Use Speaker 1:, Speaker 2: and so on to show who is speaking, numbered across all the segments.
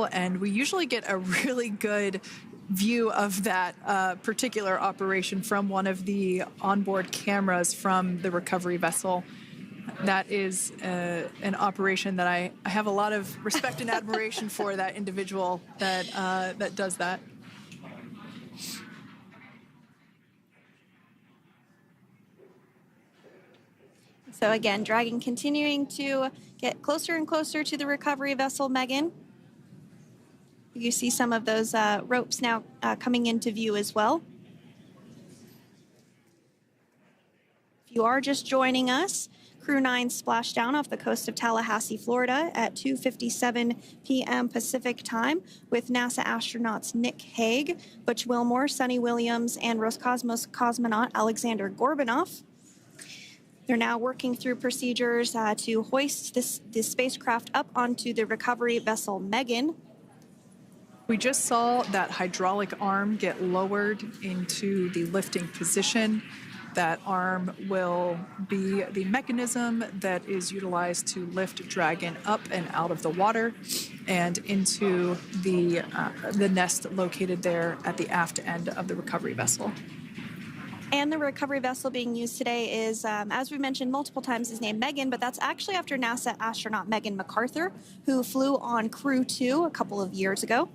Speaker 1: vessel, and we usually get a really good view of that particular operation from one of the onboard cameras from the recovery vessel. That is an operation that I have a lot of respect and admiration for, that individual that does that.
Speaker 2: So again, Dragon continuing to get closer and closer to the recovery vessel, Megan. You see some of those ropes now coming into view as well. If you are just joining us, CREW-9 splashdown off the coast of Tallahassee, Florida at 2:57 p.m. Pacific time with NASA astronauts Nick Hague, Butch Wilmore, Sonny Williams, and Roscosmos cosmonaut Alexander Gorbunov. They're now working through procedures to hoist this spacecraft up onto the recovery vessel Megan.
Speaker 1: We just saw that hydraulic arm get lowered into the lifting position. That arm will be the mechanism that is utilized to lift Dragon up and out of the water and into the nest located there at the aft end of the recovery vessel.
Speaker 2: And the recovery vessel being used today is, as we mentioned multiple times, is named Megan, but that's actually after NASA astronaut Megan McArthur, who flew on CREW-2 a couple of years ago.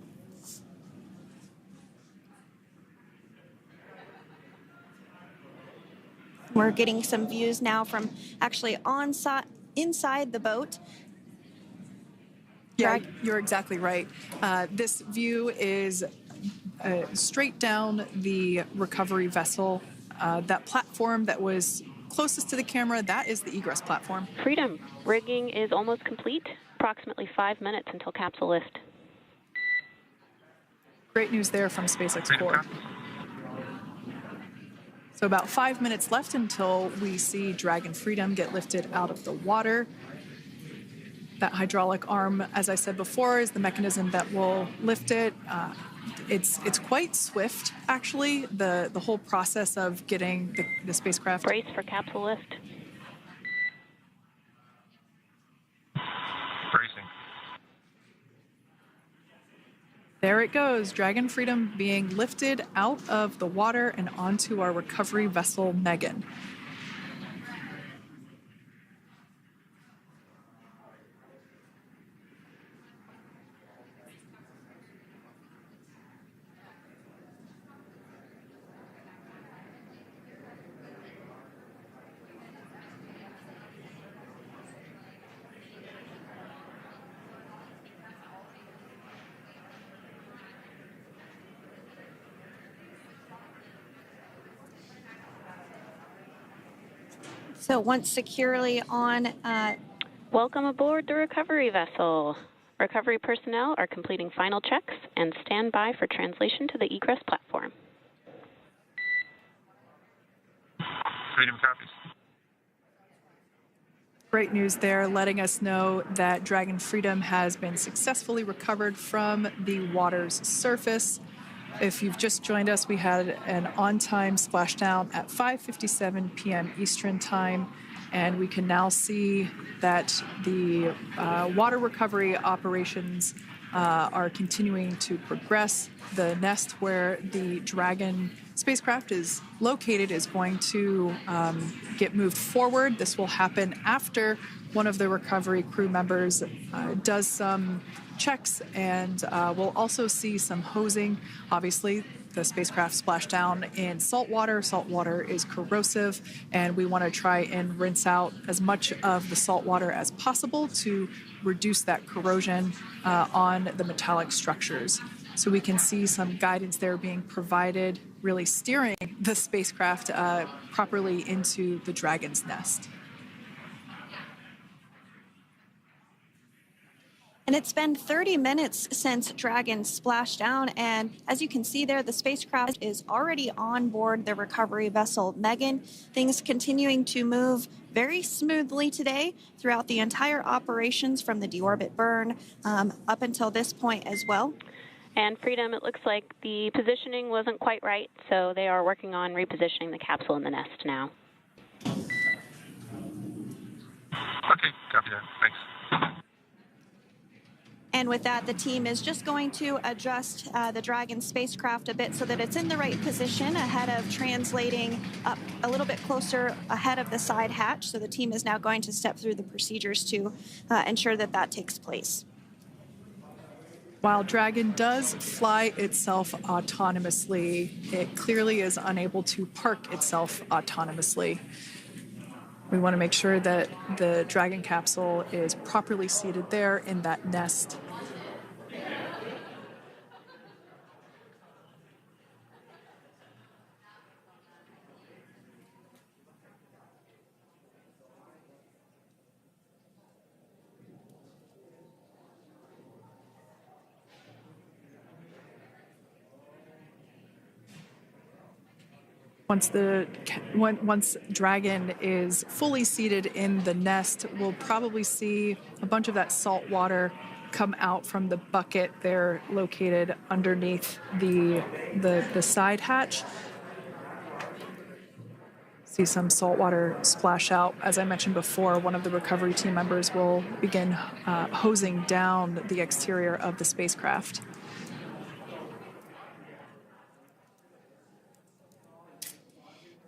Speaker 2: We're getting some views now from actually inside the boat.
Speaker 1: Yeah, you're exactly right. This view is straight down the recovery vessel. That platform that was closest to the camera, that is the egress platform.
Speaker 3: Freedom, rigging is almost complete. Approximately 5 minutes until capsule lift.
Speaker 1: Great news there from SpaceX Core. So about 5 minutes left until we see Dragon Freedom get lifted out of the water. That hydraulic arm, as I said before, is the mechanism that will lift it. It's quite swift, actually, the whole process of getting the spacecraft.
Speaker 3: Brace for capsule lift.
Speaker 4: Bracing.
Speaker 1: There it goes, Dragon Freedom being lifted out of the water and onto our recovery vessel, Megan.
Speaker 2: So once securely on...
Speaker 3: Welcome aboard the recovery vessel. Recovery personnel are completing final checks and stand by for translation to the egress platform.
Speaker 4: Freedom copies.
Speaker 1: Great news there, letting us know that Dragon Freedom has been successfully recovered from the water's surface. If you've just joined us, we had an on-time splashdown at 5:57 p.m. Eastern Time, and we can now see that the water recovery operations are continuing to progress. The nest where the Dragon spacecraft is located is going to get moved forward. This will happen after one of the recovery crew members does some checks, and we'll also see some hosing. Obviously, the spacecraft splashed down in salt water. Salt water is corrosive, and we want to try and rinse out as much of the salt water as possible to reduce that corrosion on the metallic structures. So we can see some guidance there being provided, really steering the spacecraft properly into the Dragon's nest.
Speaker 2: And it's been 30 minutes since Dragon splashed down, and as you can see there, the spacecraft is already on board the recovery vessel Megan. Things continuing to move very smoothly today throughout the entire operations from the deorbit burn up until this point as well.
Speaker 3: And Freedom, it looks like the positioning wasn't quite right, so they are working on repositioning the capsule in the nest now.
Speaker 4: Okay, copy that. Thanks.
Speaker 2: And with that, the team is just going to adjust the Dragon spacecraft a bit so that it's in the right position ahead of translating up a little bit closer ahead of the side hatch. So the team is now going to step through the procedures to ensure that that takes place.
Speaker 1: While Dragon does fly itself autonomously, it clearly is unable to park itself autonomously. We want to make sure that the Dragon capsule is properly seated there in that nest. Once Dragon is fully seated in the nest, we'll probably see a bunch of that salt water come out from the bucket there located underneath the side hatch. See some salt water splash out. As I mentioned before, one of the recovery team members will begin hosing down the exterior of the spacecraft.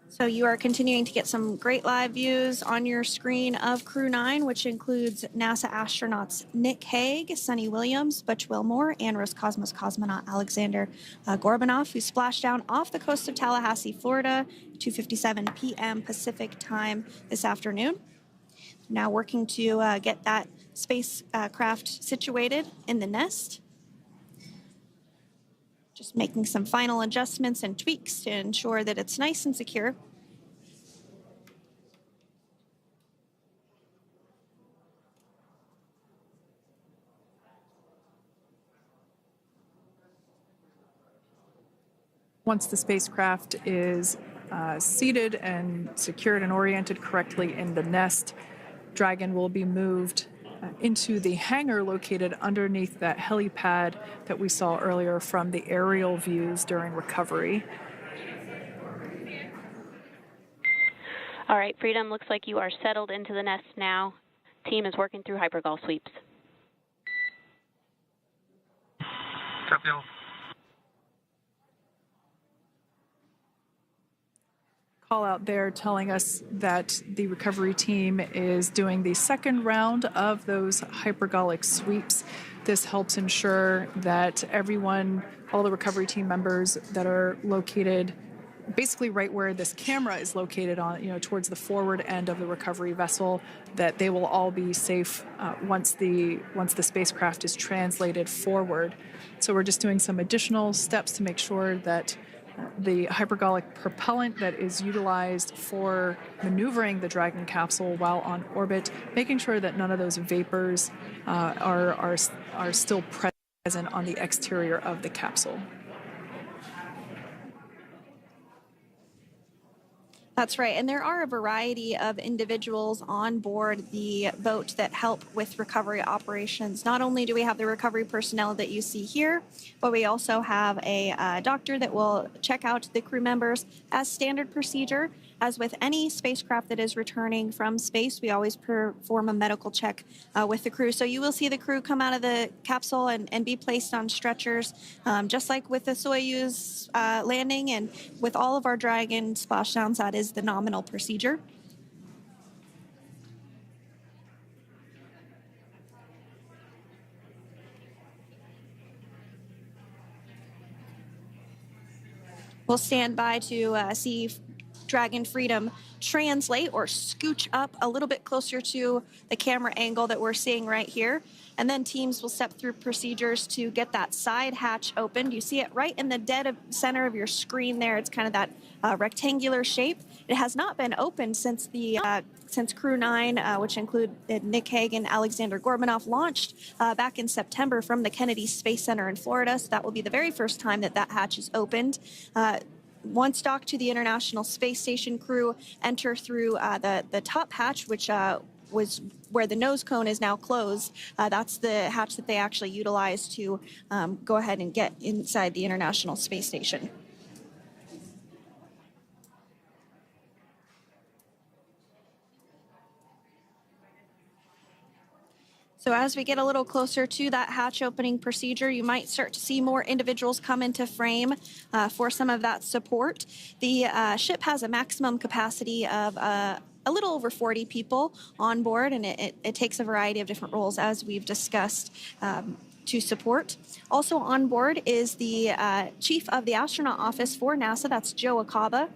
Speaker 2: So you are continuing to get some great live views on your screen of Crew-9, which includes NASA astronauts Nick Hague, Sunny Williams, Butch Wilmore, and Roscosmos cosmonaut Alexander Gorbanov, who splashed down off the coast of Tallahassee, Florida, 2:57 p.m. Pacific time this afternoon. Now working to get that spacecraft situated in the nest. Just making some final adjustments and tweaks to ensure that it's nice and secure.
Speaker 1: Once the spacecraft is seated and secured and oriented correctly in the nest, Dragon will be moved into the hangar located underneath that helipad that we saw earlier from the aerial views during recovery.
Speaker 3: All right, Freedom, looks like you are settled into the nest now. Team is working through hypergol sweeps.
Speaker 4: Copy all.
Speaker 1: Call out there telling us that the recovery team is doing the second round of those hypergolic sweeps. This helps ensure that everyone, all the recovery team members that are located basically right where this camera is located on, towards the forward end of the recovery vessel, that they will all be safe once the spacecraft is translated forward. So we're just doing some additional steps to make sure that the hypergolic propellant that is utilized for maneuvering the Dragon capsule while on orbit, making sure that none of those vapors are still present on the exterior of the capsule.
Speaker 2: That's right, and there are a variety of individuals on board the boat that help with recovery operations. Not only do we have the recovery personnel that you see here, but we also have a doctor that will check out the crew members as standard procedure. As with any spacecraft that is returning from space, we always perform a medical check with the crew. So you will see the crew come out of the capsule and be placed on stretchers, just like with the Soyuz landing and with all of our Dragon splashdowns. That is the nominal procedure. We'll stand by to see Dragon Freedom translate or scooch up a little bit closer to the camera angle that we're seeing right here. And then teams will step through procedures to get that side hatch opened. You see it right in the dead center of your screen there. It's kind of that rectangular shape. It has not been opened since Crew-9, which included Nick Hague and Alexander Gorbanov, launched back in September from the Kennedy Space Center in Florida. So that will be the very first time that hatch is opened. Once docked to the International Space Station, crew enter through the top hatch, which was where the nose cone is now closed. That's the hatch that they actually utilize to go ahead and get inside the International Space Station. So as we get a little closer to that hatch opening procedure, you might start to see more individuals come into frame for some of that support. The ship has a maximum capacity of a little over 40 people on board, and it takes a variety of different roles, as we've discussed, to support. Also on board is the chief of the astronaut office for NASA, that's Joe Acaba.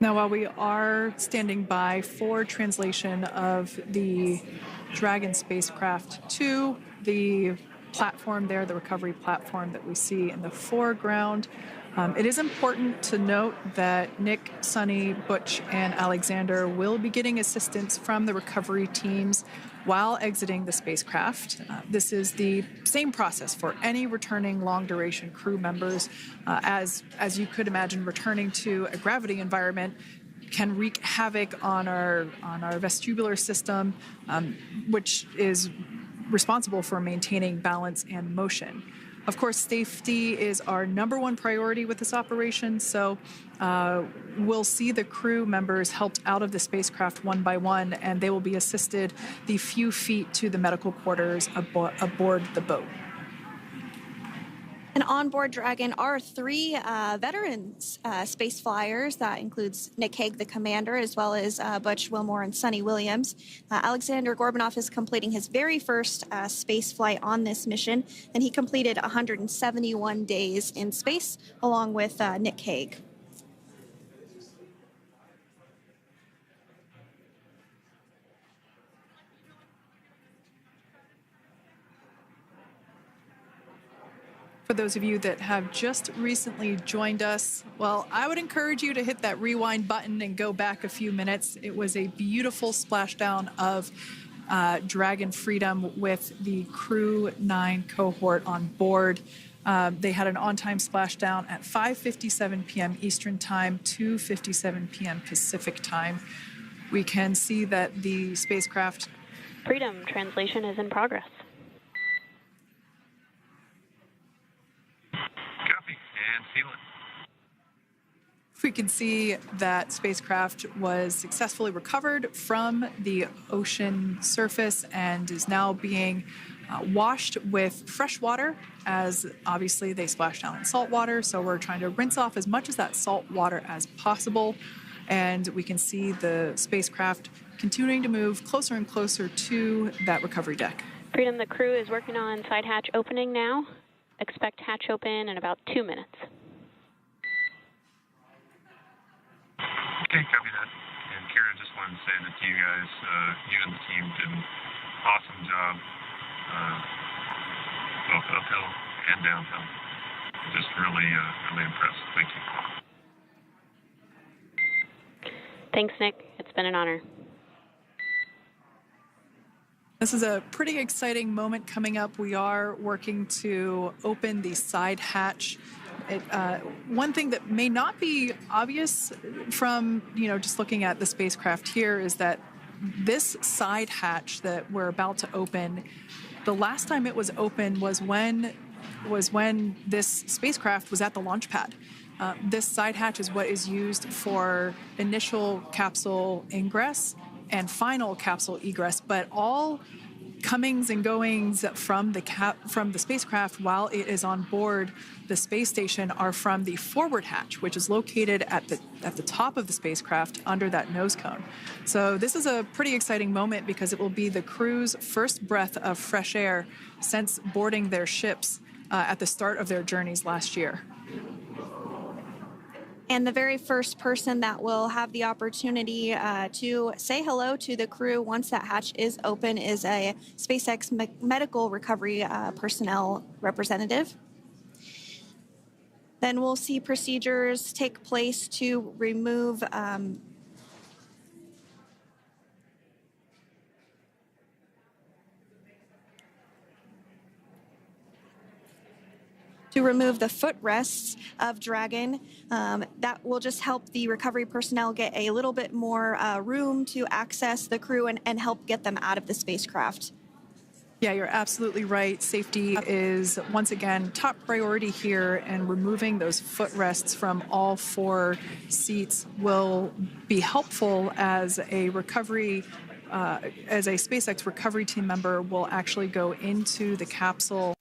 Speaker 1: Now, while we are standing by for translation of the Dragon spacecraft to the platform there, the recovery platform that we see in the foreground, it is important to note that Nick, Sunny, Butch, and Alexander will be getting assistance from the recovery teams while exiting the spacecraft. This is the same process for any returning long-duration crew members. As you could imagine, returning to a gravity environment can wreak havoc on our vestibular system, which is responsible for maintaining balance and motion. Of course, safety is our number one priority with this operation, so we'll see the crew members helped out of the spacecraft one by one, and they will be assisted the few feet to the medical quarters aboard the boat.
Speaker 2: And on board Dragon are three veterans space flyers. That includes Nick Hague, the commander, as well as Butch Wilmore and Sonny Williams. Alexander Gorbanoff is completing his very first space flight on this mission, and he completed 171 days in space along with Nick Hague.
Speaker 1: For those of you that have just recently joined us, well, I would encourage you to hit that rewind button and go back a few minutes. It was a beautiful splashdown of Dragon Freedom with the CREW-9 cohort on board. They had an on-time splashdown at 5:57 p.m. Eastern Time, 2:57 p.m. Pacific Time. We can see that the spacecraft...
Speaker 3: Freedom translation is in progress.
Speaker 4: Copy, and seal it.
Speaker 1: We can see that spacecraft was successfully recovered from the ocean surface and is now being washed with fresh water, as obviously they splashed down in salt water. So we're trying to rinse off as much of that salt water as possible. And we can see the spacecraft continuing to move closer and closer to that recovery deck.
Speaker 3: Freedom, the crew is working on side hatch opening now. Expect hatch open in about 2 minutes.
Speaker 4: Okay, copy that. And Kira, just wanted to say that you guys, you and the team did an awesome job, both uphill and downhill. Just really, really impressed. Thank you.
Speaker 3: Thanks, Nick. It's been an honor.
Speaker 1: This is a pretty exciting moment coming up. We are working to open the side hatch. One thing that may not be obvious from, just looking at the spacecraft here is that this side hatch that we're about to open, the last time it was open was when this spacecraft was at the launch pad. This side hatch is what is used for initial capsule ingress and final capsule egress, but all comings and goings from the spacecraft while it is on board the space station are from the forward hatch, which is located at the top of the spacecraft under that nose cone. So this is a pretty exciting moment because it will be the crew's first breath of fresh air since boarding their ships at the start of their journeys last year.
Speaker 2: And the very first person that will have the opportunity to say hello to the crew once that hatch is open is a SpaceX medical recovery personnel representative. Then we'll see procedures take place to remove to remove the footrests of Dragon. That will just help the recovery personnel get a little bit more room to access the crew and help get them out of the spacecraft.
Speaker 1: Yeah, you're absolutely right. Safety is, once again, top priority here, and removing those footrests from all 4 seats will be helpful as a recovery, as a SpaceX recovery team member will actually go into the capsule,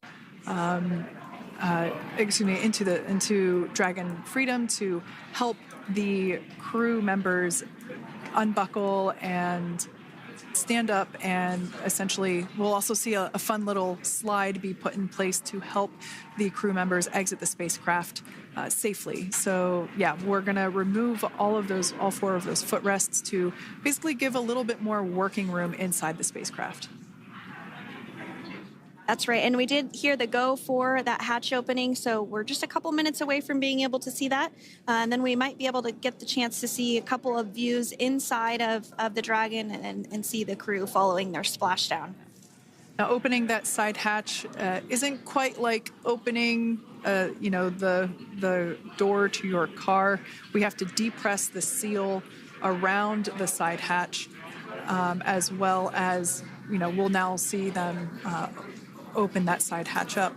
Speaker 1: into Dragon Freedom to help the crew members unbuckle and stand up, and essentially we'll also see a fun little slide be put in place to help the crew members exit the spacecraft safely. So yeah, we're going to remove all 4 of those footrests to basically give a little bit more working room inside the spacecraft.
Speaker 2: That's right. And we did hear the go for that hatch opening, so we're just a couple minutes away from being able to see that. And then we might be able to get the chance to see a couple of views inside of the Dragon and see the crew following their splashdown.
Speaker 1: Now, opening that side hatch isn't quite like opening, the door to your car. We have to depress the seal around the side hatch, as well as, we'll now see them open that side hatch up.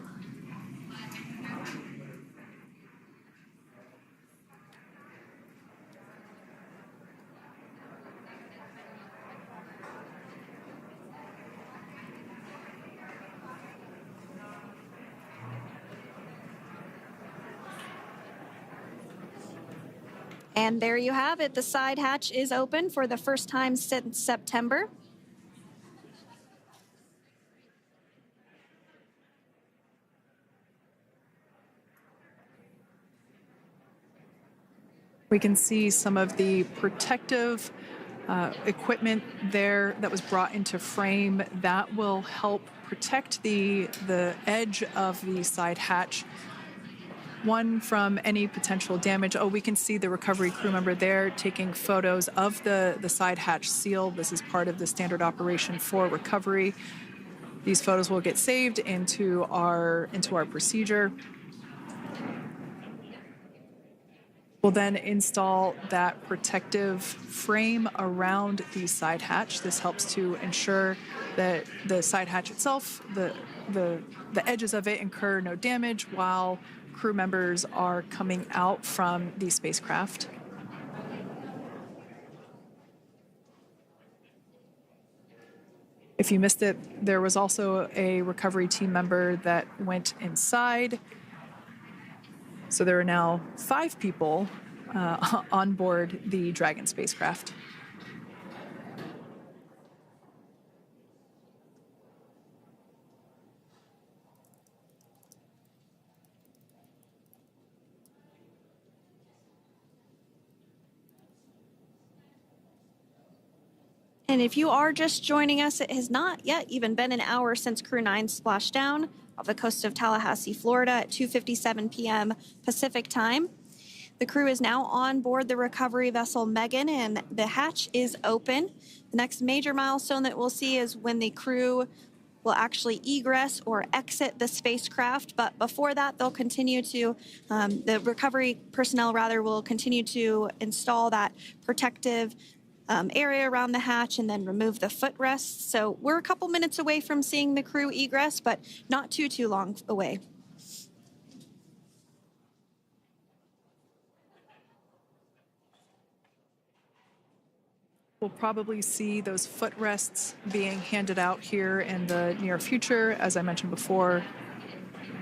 Speaker 2: And there you have it. The side hatch is open for the first time since September.
Speaker 1: We can see some of the protective equipment there that was brought into frame that will help protect the edge of the side hatch, one, from any potential damage. Oh, we can see the recovery crew member there taking photos of the side hatch seal. This is part of the standard operation for recovery. These photos will get saved into our procedure. We'll then install that protective frame around the side hatch. This helps to ensure that the side hatch itself, the edges of it, incur no damage while crew members are coming out from the spacecraft. If you missed it, there was also a recovery team member that went inside. So there are now 5 people on board the Dragon spacecraft.
Speaker 2: And if you are just joining us, it has not yet even been an hour since CREW-9 splashed down off the coast of Tallahassee, Florida at 2:57 p.m. Pacific time. The crew is now on board the recovery vessel Megan, and the hatch is open. The next major milestone that we'll see is when the crew will actually egress or exit the spacecraft. But before that, they'll continue to, the recovery personnel rather, will continue to install that protective area around the hatch and then remove the footrests. So we're a couple minutes away from seeing the crew egress, but not too long away.
Speaker 1: We'll probably see those footrests being handed out here in the near future, as I mentioned before.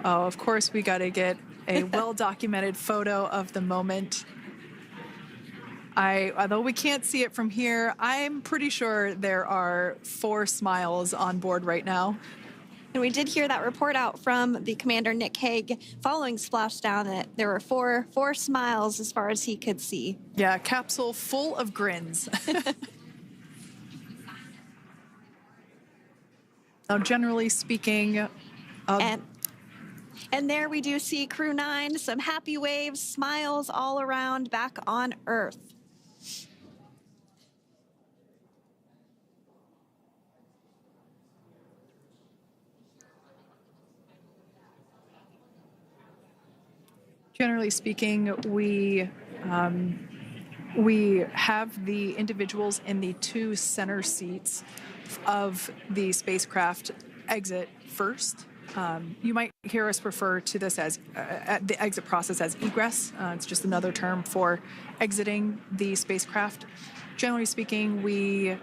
Speaker 1: Of course, we got to get a well-documented photo of the moment. Although we can't see it from here, I'm pretty sure there are 4 smiles on board right now.
Speaker 2: And we did hear that report out from the commander, Nick Hague, following splashdown, that there were four smiles as far as he could see.
Speaker 1: Yeah, capsule full of grins. Now, generally speaking...
Speaker 2: And there we do see CREW-9, some happy waves, smiles all around back on Earth.
Speaker 1: Generally speaking, we have the individuals in the two center seats of the spacecraft exit first. You might hear us refer to this as the exit process as egress. It's just another term for exiting the spacecraft. Generally speaking, we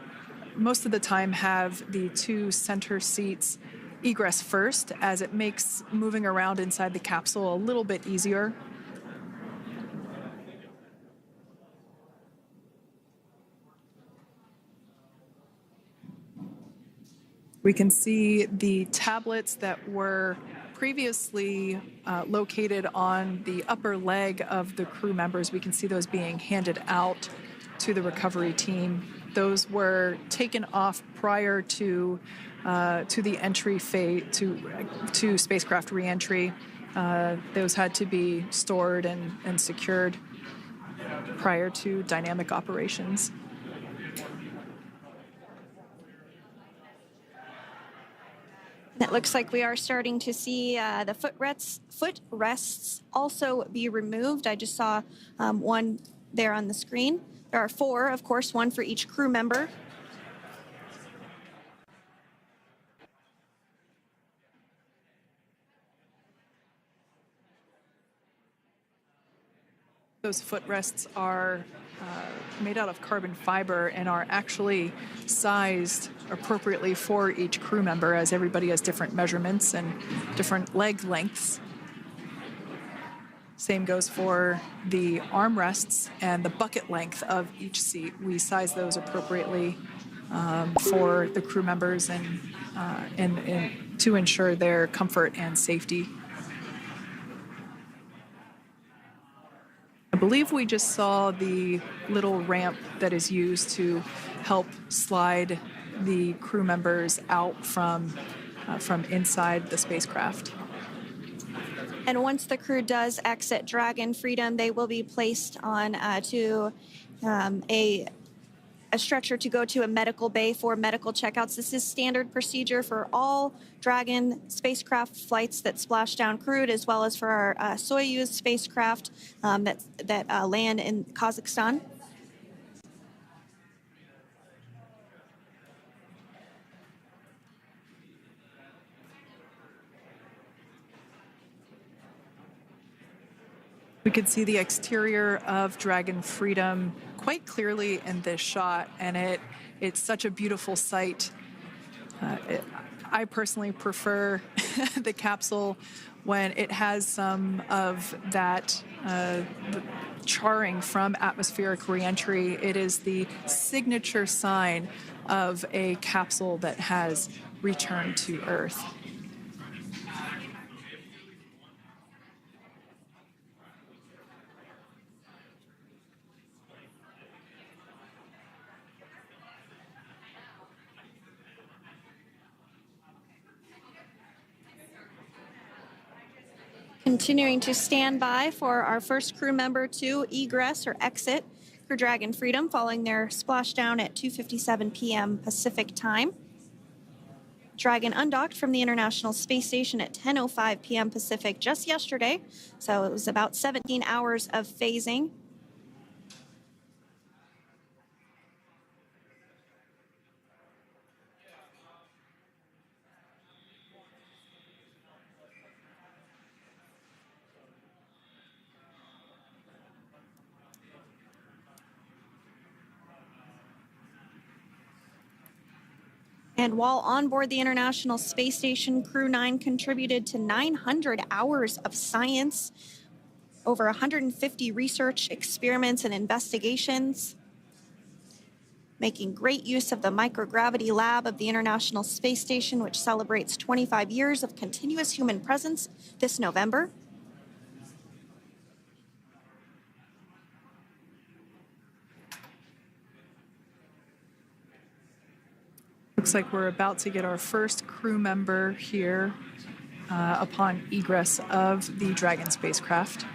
Speaker 1: most of the time have the two center seats egress first, as it makes moving around inside the capsule a little bit easier. We can see the tablets that were previously located on the upper leg of the crew members. We can see those being handed out to the recovery team. Those were taken off prior to the entry phase to spacecraft reentry. Those had to be stored and secured prior to dynamic operations.
Speaker 2: It looks like we are starting to see the footrests also be removed. I just saw one there on the screen. There are 4, of course, 1 for each crew member.
Speaker 1: Those footrests are made out of carbon fiber and are actually sized appropriately for each crew member, as everybody has different measurements and different leg lengths. Same goes for the armrests and the bucket length of each seat. We size those appropriately for the crew members and to ensure their comfort and safety. I believe we just saw the little ramp that is used to help slide the crew members out from inside the spacecraft.
Speaker 2: And once the crew does exit Dragon Freedom, they will be placed on to a stretcher to go to a medical bay for medical checkouts. This is standard procedure for all Dragon spacecraft flights that Splashdown crewed, as well as for our Soyuz spacecraft that land in Kazakhstan.
Speaker 1: We could see the exterior of Dragon Freedom quite clearly in this shot, and it's such a beautiful sight. I personally prefer the capsule when it has some of that charring from atmospheric reentry. It is the signature sign of a capsule that has returned to Earth.
Speaker 2: Continuing to stand by for our first crew member to egress or exit for Dragon Freedom following their splashdown at 2:57 p.m. Pacific time. Dragon undocked from the International Space Station at 10:05 p.m. Pacific just yesterday, so it was about 17 hours of phasing. And while on board the International Space Station, CREW-9 contributed to 900 hours of science, over 150 research experiments and investigations, making great use of the microgravity lab of the International Space Station, which celebrates 25 years of continuous human presence this November.
Speaker 1: Looks like we're about to get our first crew member here upon egress of the Dragon spacecraft.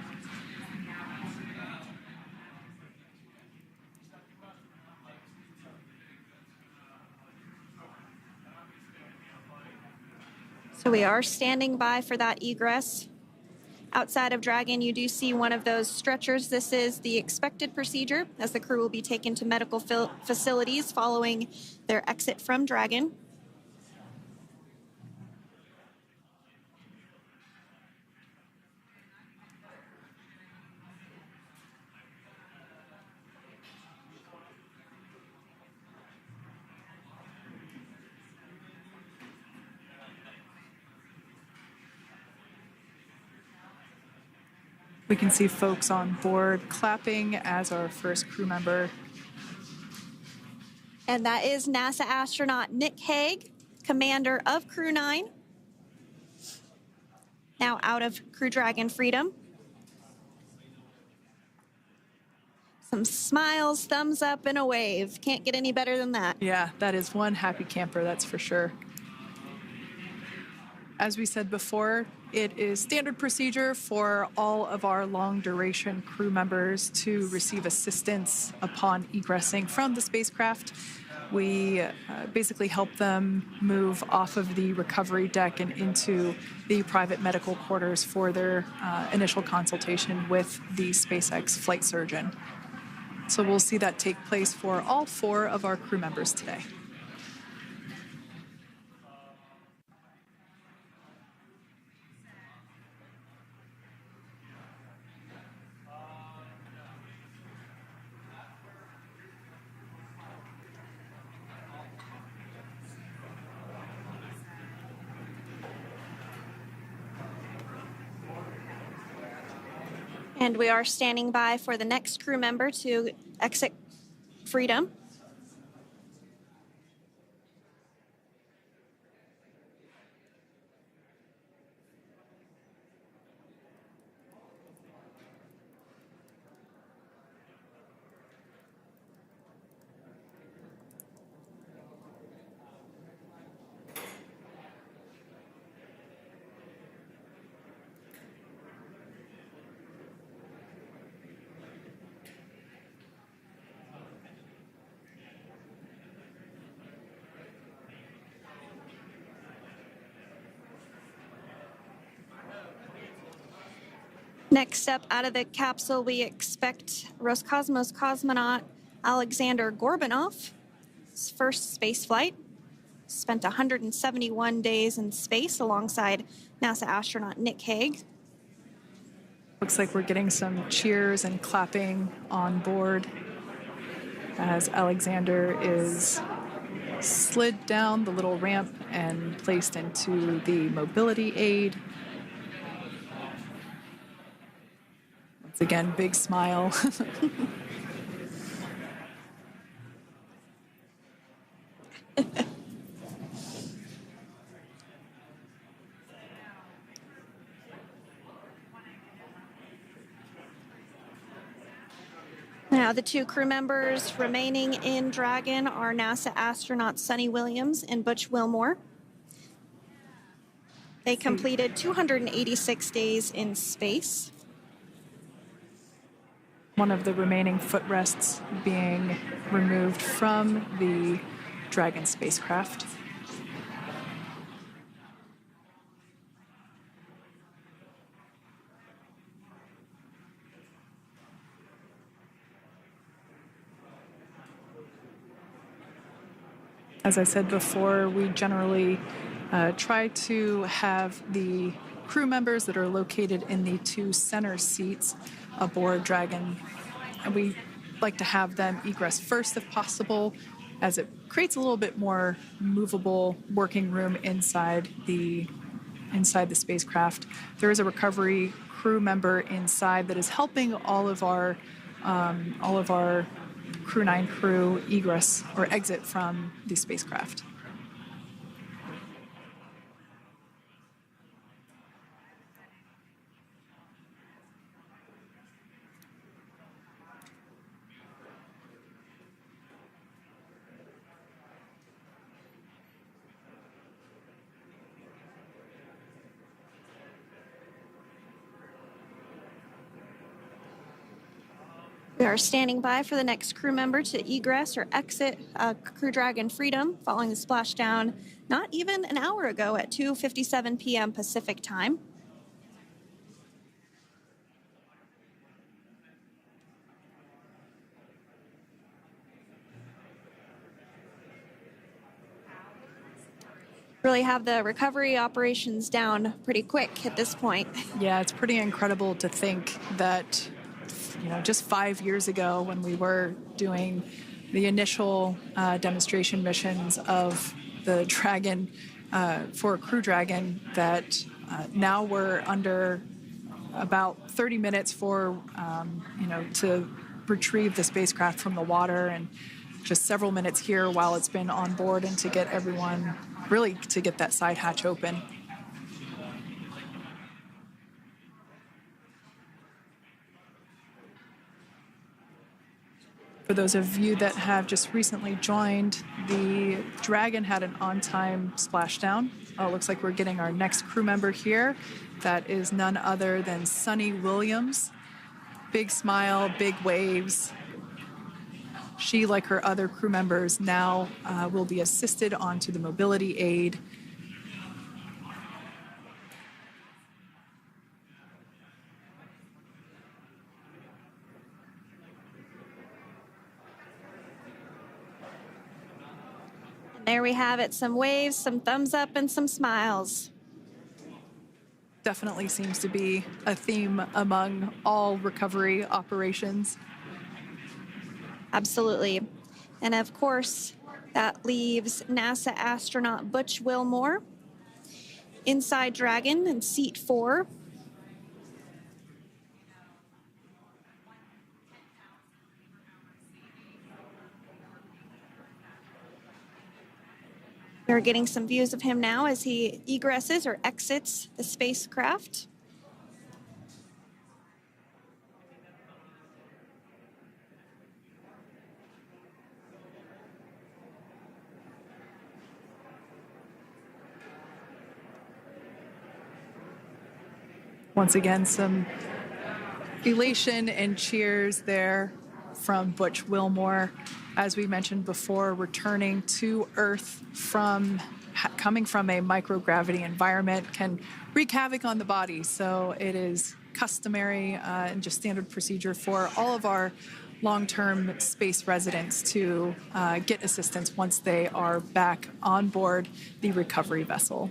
Speaker 2: So we are standing by for that egress. Outside of Dragon, you do see one of those stretchers. This is the expected procedure, as the crew will be taken to medical facilities following their exit from Dragon.
Speaker 1: We can see folks on board clapping as our first crew member.
Speaker 2: And that is NASA astronaut Nick Hague, commander of CREW-9, now out of Crew Dragon Freedom. Some smiles, thumbs up, and a wave. Can't get any better than that.
Speaker 1: Yeah, that is one happy camper, that's for sure. As we said before, it is standard procedure for all of our long-duration crew members to receive assistance upon egressing from the spacecraft. We basically help them move off of the recovery deck and into the private medical quarters for their initial consultation with the SpaceX flight surgeon. So we'll see that take place for all 4 of our crew members today.
Speaker 2: And we are standing by for the next crew member to exit Freedom. Next up out of the capsule, we expect Roscosmos cosmonaut Alexander Gorbanov. His first space flight. Spent 171 days in space alongside NASA astronaut Nick Hague.
Speaker 1: Looks like we're getting some cheers and clapping on board as Alexander is slid down the little ramp and placed into the mobility aid. Once again, big smile.
Speaker 2: Now, the 2 crew members remaining in Dragon are NASA astronauts Sunny Williams and Butch Wilmore. They completed 286 days in space.
Speaker 1: One of the remaining footrests being removed from the Dragon spacecraft. As I said before, we generally try to have the crew members that are located in the 2 center seats aboard Dragon, and we like to have them egress first if possible, as it creates a little bit more movable working room inside the spacecraft. There is a recovery crew member inside that is helping all of our CREW-9 crew egress or exit from the spacecraft.
Speaker 2: We are standing by for the next crew member to egress or exit Crew Dragon Freedom following the splashdown not even an hour ago at 2:57 p.m. Pacific time. Really have the recovery operations down pretty quick at this point.
Speaker 1: Yeah, it's pretty incredible to think that, just 5 years ago when we were doing the initial demonstration missions of the Dragon for Crew Dragon, that now we're under about 30 minutes for, to retrieve the spacecraft from the water, and just several minutes here while it's been on board, and to get everyone, really to get that side hatch open. For those of you that have just recently joined, the Dragon had an on-time splashdown. It looks like we're getting our next crew member here. That is none other than Sunny Williams. Big smile, big waves. She, like her other crew members, now will be assisted onto the mobility aid.
Speaker 2: There we have it, some waves, some thumbs up, and some smiles.
Speaker 1: Definitely seems to be a theme among all recovery operations.
Speaker 2: Absolutely. And of course, that leaves NASA astronaut Butch Wilmore inside Dragon in seat 4. We're getting some views of him now as he egresses or exits the spacecraft.
Speaker 1: Once again, some elation and cheers there from Butch Wilmore. As we mentioned before, returning to Earth coming from a microgravity environment can wreak havoc on the body. So it is customary and just standard procedure for all of our long-term space residents to get assistance once they are back on board the recovery vessel.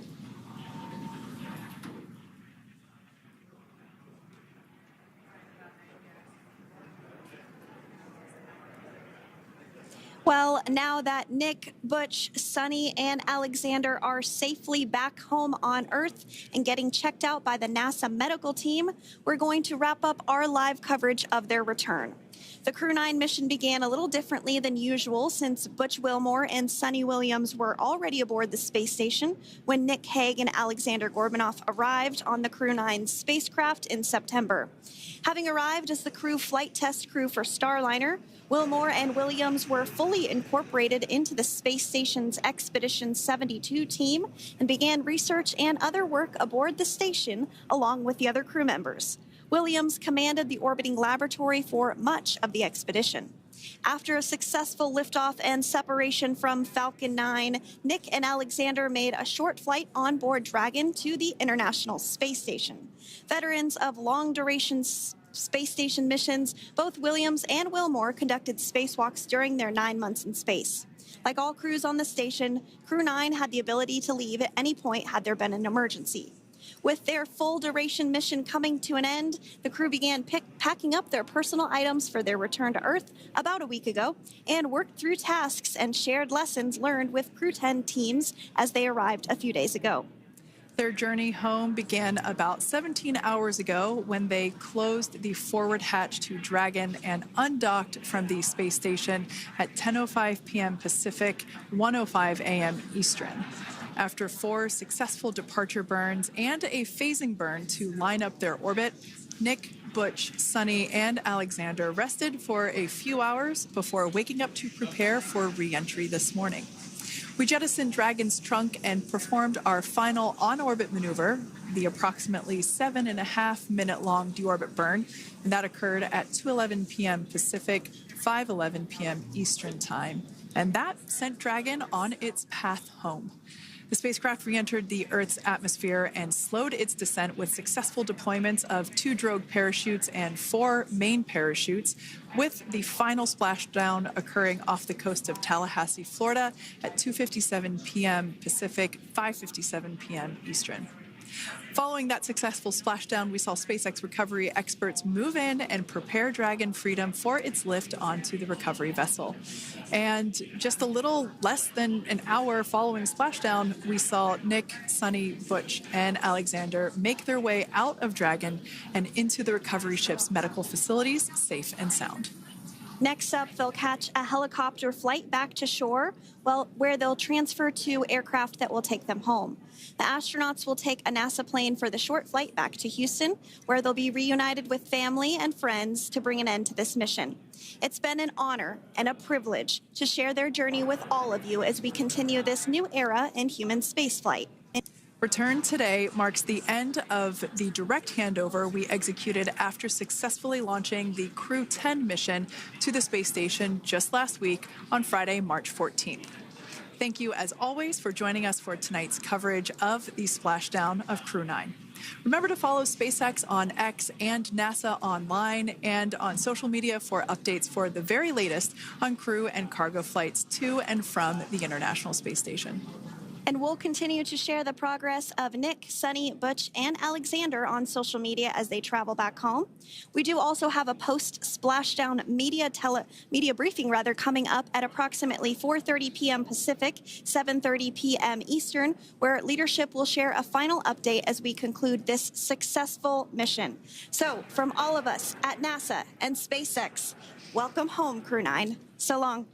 Speaker 2: Well, now that Nick, Butch, Sunny, and Alexander are safely back home on Earth and getting checked out by the NASA medical team, we're going to wrap up our live coverage of their return. The CREW-9 mission began a little differently than usual since Butch Wilmore and Sunny Williams were already aboard the space station when Nick Hague and Alexander Gorbunoff arrived on the CREW-9 spacecraft in September. Having arrived as the crew flight test crew for Starliner, Wilmore and Williams were fully incorporated into the space station's Expedition 72 team and began research and other work aboard the station along with the other crew members. Williams commanded the orbiting laboratory for much of the expedition. After a successful liftoff and separation from Falcon 9, Nick and Alexander made a short flight on board Dragon to the International Space Station. Veterans of long-duration space station missions, both Williams and Wilmore conducted spacewalks during their 9 months in space. Like all crews on the station, CREW-9 had the ability to leave at any point had there been an emergency. With their full-duration mission coming to an end, the crew began packing up their personal items for their return to Earth about a week ago and worked through tasks and shared lessons learned with CREW-10 teams as they arrived a few days ago.
Speaker 1: Their journey home began about 17 hours ago when they closed the forward hatch to Dragon and undocked from the space station at 10:05 p.m. Pacific, 1:05 a.m. Eastern. After 4 successful departure burns and a phasing burn to line up their orbit, Nick, Butch, Sunny, and Alexander rested for a few hours before waking up to prepare for re-entry this morning. We jettisoned Dragon's trunk and performed our final on-orbit maneuver, the approximately 7.5-minute-long deorbit burn, and that occurred at 2:11 p.m. Pacific, 5:11 p.m. Eastern Time. And that sent Dragon on its path home. The spacecraft re-entered the Earth's atmosphere and slowed its descent with successful deployments of 2 drogue parachutes and 4 main parachutes, with the final splashdown occurring off the coast of Tallahassee, Florida at 2:57 p.m. Pacific, 5:57 p.m. Eastern. Following that successful splashdown, we saw SpaceX recovery experts move in and prepare Dragon Freedom for its lift onto the recovery vessel. And just a little less than an hour following splashdown, we saw Nick, Sunny, Butch, and Alexander make their way out of Dragon and into the recovery ship's medical facilities, safe and sound.
Speaker 2: Next up, they'll catch a helicopter flight back to shore, where they'll transfer to aircraft that will take them home. The astronauts will take a NASA plane for the short flight back to Houston, where they'll be reunited with family and friends to bring an end to this mission. It's been an honor and a privilege to share their journey with all of you as we continue this new era in human spaceflight.
Speaker 1: Return today marks the end of the direct handover we executed after successfully launching the CREW-9 mission to the space station just last week on Friday, March 14th. Thank you, as always, for joining us for tonight's coverage of the splashdown of CREW-9. Remember to follow SpaceX on X and NASA online and on social media for updates for the very latest on crew and cargo flights to and from the International Space Station.
Speaker 2: And we'll continue to share the progress of Nick, Sunny, Butch, and Alexander on social media as they travel back home. We do also have a post-splashdown media briefing coming up at approximately 4:30 p.m. Pacific, 7:30 p.m. Eastern, where leadership will share a final update as we conclude this successful mission. So, from all of us at NASA and SpaceX, welcome home, CREW-9. So long.